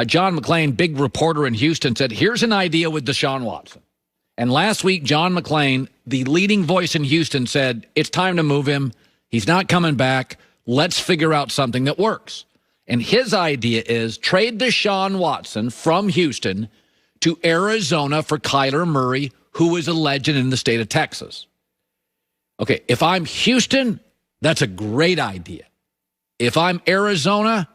John McClain, big reporter in Houston, said, here's an idea with Deshaun Watson. And last week, John McClain, the leading voice in Houston, said, it's time to move him. He's not coming back. Let's figure out something that works. And his idea is trade Deshaun Watson from Houston to Arizona for Kyler Murray, who is a legend in the state of Texas. Okay, if I'm Houston, that's a great idea. If I'm Arizona,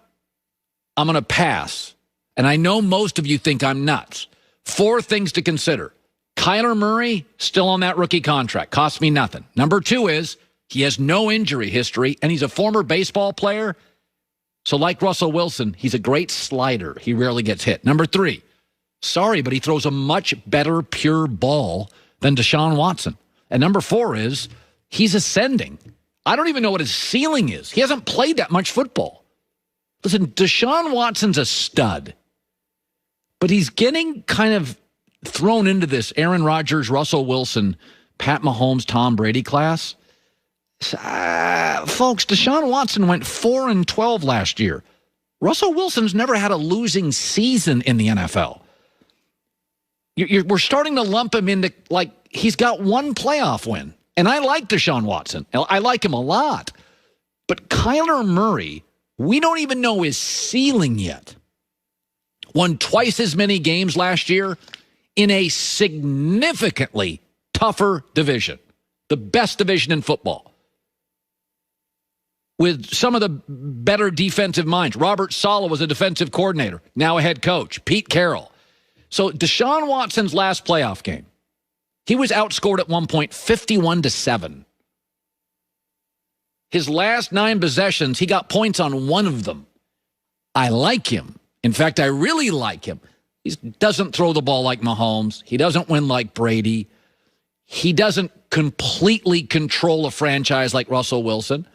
I'm going to pass. And I know most of you think I'm nuts. 4 things to consider. Kyler Murray, still on that rookie contract. Costs me nothing. Number 2 is he has no injury history, and he's a former baseball player. So like Russell Wilson, he's a great slider. He rarely gets hit. Number 3, sorry, but he throws a much better pure ball than Deshaun Watson. And number 4 is he's ascending. I don't even know what his ceiling is. He hasn't played that much football. Listen, Deshaun Watson's a stud, but he's getting kind of thrown into this Aaron Rodgers, Russell Wilson, Pat Mahomes, Tom Brady class. Folks, Deshaun Watson went 4-12 last year. Russell Wilson's never had a losing season in the NFL. We're starting to lump him into, like, he's got 1 playoff win. And I like Deshaun Watson. I like him a lot. But Kyler Murray, we don't even know his ceiling yet. Won twice as many games last year in a significantly tougher division. The best division in football. With some of the better defensive minds. Robert Saleh was a defensive coordinator, now a head coach. Pete Carroll. So Deshaun Watson's last playoff game, he was outscored at one point 51-7. His last 9 possessions, he got points on 1 of them. I like him. In fact, I really like him. He doesn't throw the ball like Mahomes. He doesn't win like Brady. He doesn't completely control a franchise like Russell Wilson.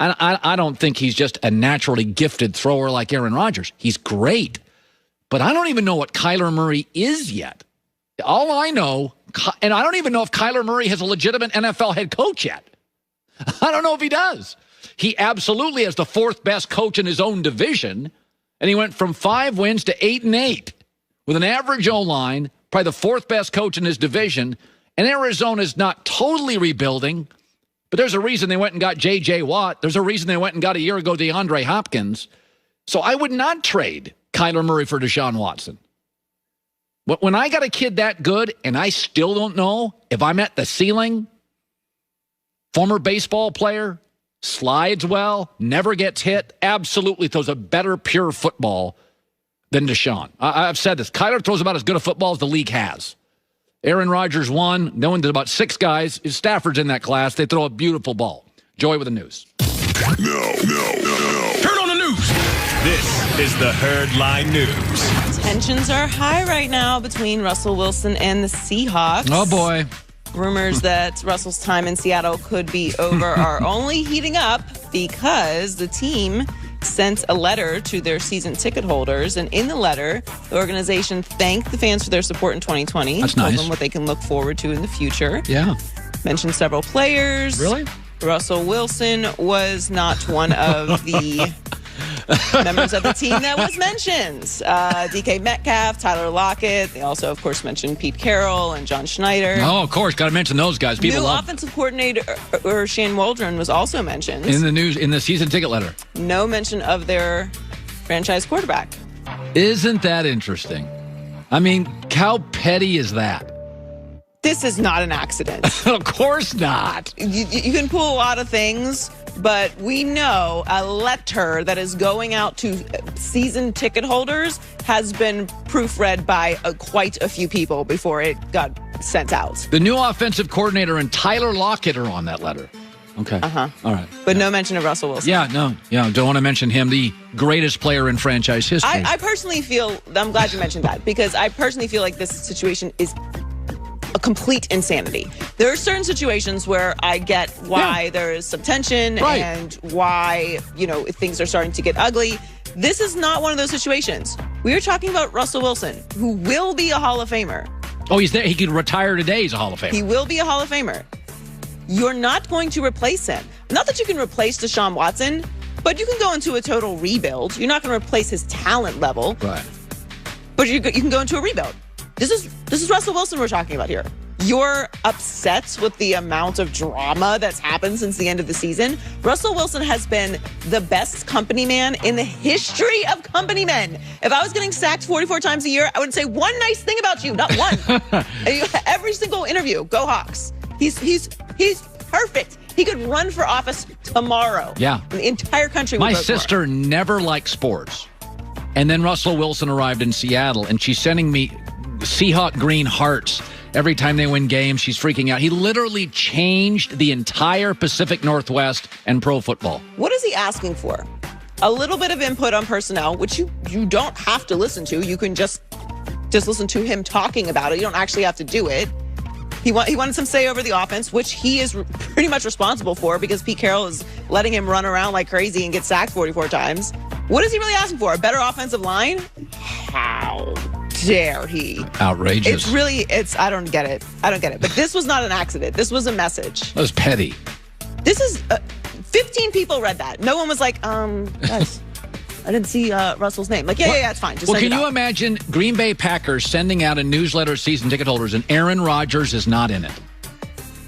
I don't think he's just a naturally gifted thrower like Aaron Rodgers. He's great. But I don't even know what Kyler Murray is yet. All I know, and I don't even know if Kyler Murray has a legitimate NFL head coach yet. I don't know if he does. He absolutely has the 4th best coach in his own division, and he went from 5 wins to 8-8 with an average O-line, probably the 4th best coach in his division, and Arizona's not totally rebuilding, but there's a reason they went and got J.J. Watt. There's a reason they went and got a year ago DeAndre Hopkins. So I would not trade Kyler Murray for Deshaun Watson. When I got a kid that good and I still don't know if I'm at the ceiling, former baseball player, slides well, never gets hit, absolutely throws a better pure football than Deshaun. I've said this. Kyler throws about as good a football as the league has. Aaron Rodgers won. No one did about 6 guys. Stafford's in that class. They throw a beautiful ball. Joy with the news. No. Turn on the news. This is the Herd Line News. Tensions are high right now between Russell Wilson and the Seahawks. Oh, boy. Rumors that Russell's time in Seattle could be over are only heating up because the team sent a letter to their season ticket holders. And in the letter, the organization thanked the fans for their support in 2020. That's told nice. them what they can look forward to in the future. Yeah. Mentioned several players. Really? Russell Wilson was not one of the members of the team that was mentioned. DK Metcalf, Tyler Lockett. They also, of course, mentioned Pete Carroll and John Schneider. Oh, of course. Got to mention those guys. People New love offensive coordinator Shane Waldron was also mentioned. in the news, in the season ticket letter. No mention of their franchise quarterback. Isn't that interesting? I mean, how petty is that? This is not an accident. Of course not. You can pull a lot of things, but we know a letter that is going out to season ticket holders has been proofread by quite a few people before it got sent out. The new offensive coordinator and Tyler Lockett are on that letter. Okay. Uh-huh. All right. But no mention of Russell Wilson. Yeah, no. Yeah, don't want to mention him, the greatest player in franchise history. I personally feel, I'm glad you mentioned that, because I personally feel like this situation is a complete insanity. There are certain situations where I get why there is some tension and why, if things are starting to get ugly. This is not one of those situations. We are talking about Russell Wilson, who will be a Hall of Famer. Oh, he's there. He could retire today. He's a Hall of Famer. He will be a Hall of Famer. You're not going to replace him. Not that you can replace Deshaun Watson, but you can go into a total rebuild. You're not going to replace his talent level. Right. But you can go into a rebuild. This is Russell Wilson we're talking about here. You're upset with the amount of drama that's happened since the end of the season. Russell Wilson has been the best company man in the history of company men. If I was getting sacked 44 times a year, I would say one nice thing about you, not one. Every single interview, go Hawks. He's perfect. He could run for office tomorrow. Yeah. And the entire country would My vote for him. sister never liked sports. And then Russell Wilson arrived in Seattle, and she's sending me Seahawk green hearts every time they win games. She's freaking out. He literally changed the entire Pacific Northwest and pro football. What is he asking for? A little bit of input on personnel, which you don't have to listen to. You can just listen to him talking about it. You don't actually have to do it. He wanted some say over the offense, which he is pretty much responsible for because Pete Carroll is letting him run around like crazy and get sacked 44 times. What is he really asking for? A better offensive line? How dare he? Outrageous. I don't get it. But this was not an accident. This was a message. That was petty. This is 15 people read that. No one was like, guys, I didn't see Russell's name. Like, yeah, it's fine. Just well, send can it you out. imagine Green Bay Packers sending out a newsletter to season ticket holders and Aaron Rodgers is not in it?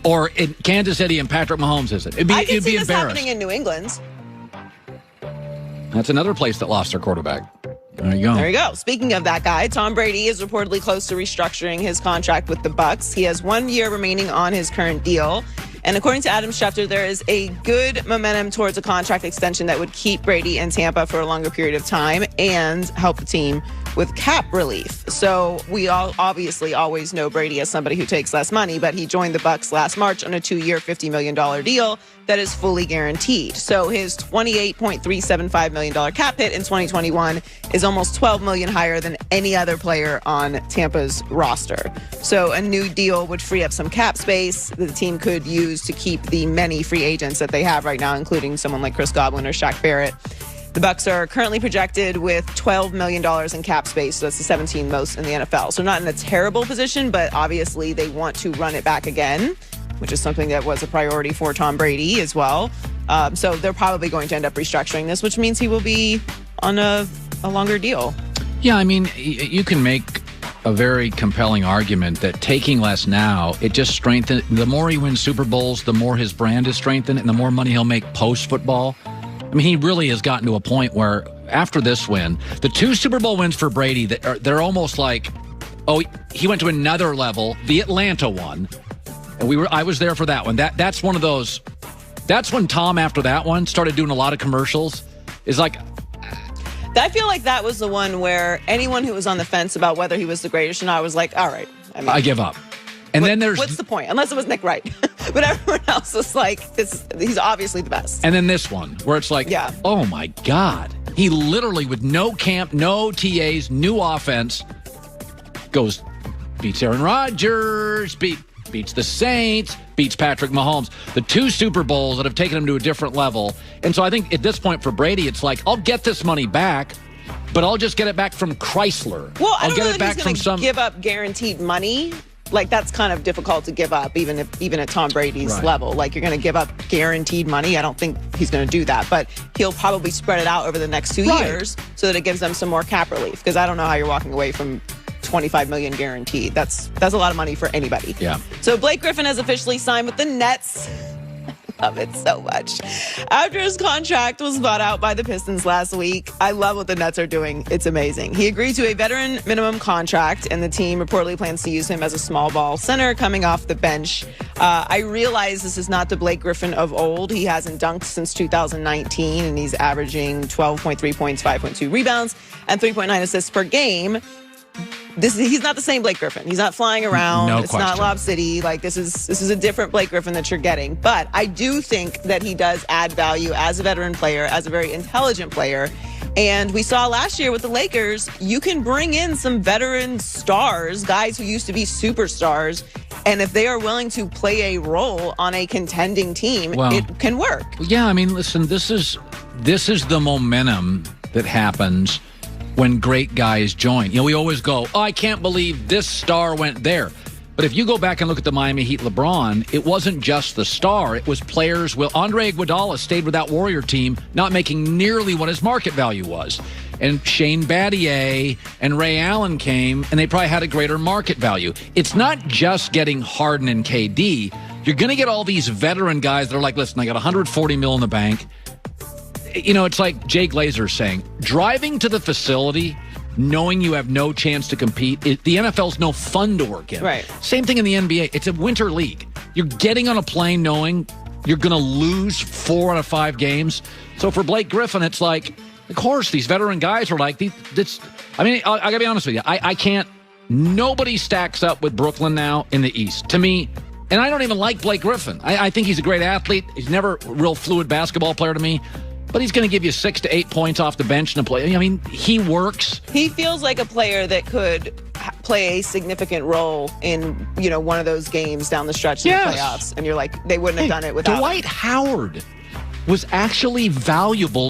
Or in Kansas City and Patrick Mahomes is it? It'd I can be see this embarrassed. happening in New England. That's another place that lost their quarterback. There you go. There you go. Speaking of that guy, Tom Brady is reportedly close to restructuring his contract with the Bucs. He has 1 year remaining on his current deal. And according to Adam Schefter, there is a good momentum towards a contract extension that would keep Brady in Tampa for a longer period of time and help the team with cap relief. So we all obviously always know Brady as somebody who takes less money, but he joined the Bucs last March on a 2-year, $50 million deal that is fully guaranteed. So his $28.375 million cap hit in 2021 is almost $12 million higher than any other player on Tampa's roster. So a new deal would free up some cap space that the team could use to keep the many free agents that they have right now, including someone like Chris Godwin or Shaq Barrett. The Bucs are currently projected with $12 million in cap space, so that's the 17th most in the NFL. So not in a terrible position, but obviously they want to run it back again, which is something that was a priority for Tom Brady as well. So they're probably going to end up restructuring this, which means he will be on a longer deal. Yeah, I mean, you can make a very compelling argument that taking less now, it just strengthens. The more he wins Super Bowls, the more his brand is strengthened and the more money he'll make post-football. I mean, he really has gotten to a point where after this win, the 2 Super Bowl wins for Brady, they're almost like, oh, he went to another level. The Atlanta one. And I was there for that one. That's one of those. That's when Tom, after that one, started doing a lot of commercials. Is like, I feel like that was the one where anyone who was on the fence about whether he was the greatest or not was like, all right. I give up. And then there's what's the point? Unless it was Nick Wright. But everyone else was like, he's obviously the best. And then this one where it's like, oh my God. He literally, with no camp, no TAs, new offense, beats Aaron Rodgers, beats the Saints, beats Patrick Mahomes. The 2 Super Bowls that have taken him to a different level. And so I think at this point for Brady, it's like, I'll get this money back, but I'll just get it back from Chrysler. Well, I don't get know it that back he's from going to give up guaranteed money. Like, that's kind of difficult to give up, even at Tom Brady's level. Like, you're going to give up guaranteed money. I don't think he's going to do that. But he'll probably spread it out over the next 2 years so that it gives them some more cap relief. Because I don't know how you're walking away from $25 million guaranteed. That's a lot of money for anybody. Yeah. So Blake Griffin has officially signed with the Nets. Love it so much. After his contract was bought out by the Pistons last week, I love what the Nets are doing. It's amazing. He agreed to a veteran minimum contract, and the team reportedly plans to use him as a small ball center coming off the bench. I realize this is not the Blake Griffin of old. He hasn't dunked since 2019, and he's averaging 12.3 points, 5.2 rebounds, and 3.9 assists per game. He's not the same Blake Griffin. He's not flying around. No it's question. not Lob City. Like, this is a different Blake Griffin that you're getting. But I do think that he does add value as a veteran player, as a very intelligent player. And we saw last year with the Lakers, you can bring in some veteran stars, guys who used to be superstars. And if they are willing to play a role on a contending team, it can work. Yeah, I mean, listen, this is the momentum that happens when great guys join. You know, we always go, oh, I can't believe this star went there. But if you go back and look at the Miami Heat LeBron, it wasn't just the star. It was players. Well, Andre Iguodala stayed with that Warrior team, not making nearly what his market value was. And Shane Battier and Ray Allen came, and they probably had a greater market value. It's not just getting Harden and KD. You're going to get all these veteran guys that are like, listen, I got $140 million in the bank. You know, it's like Jay Glazer saying, driving to the facility knowing you have no chance to compete. The NFL's no fun to work in. Right. Same thing in the NBA. It's a winter league. You're getting on a plane knowing you're going to lose 4 out of 5 games. So for Blake Griffin, it's like, of course, these veteran guys are like, I got to be honest with you. I can't, nobody stacks up with Brooklyn now in the East. To me, and I don't even like Blake Griffin. I think he's a great athlete. He's never a real fluid basketball player to me. But he's going to give you 6 to 8 points off the bench in a play. I mean, he works. He feels like a player that could play a significant role in, one of those games down the stretch in the playoffs. And you're like, they wouldn't have done it without Dwight Howard was actually valuable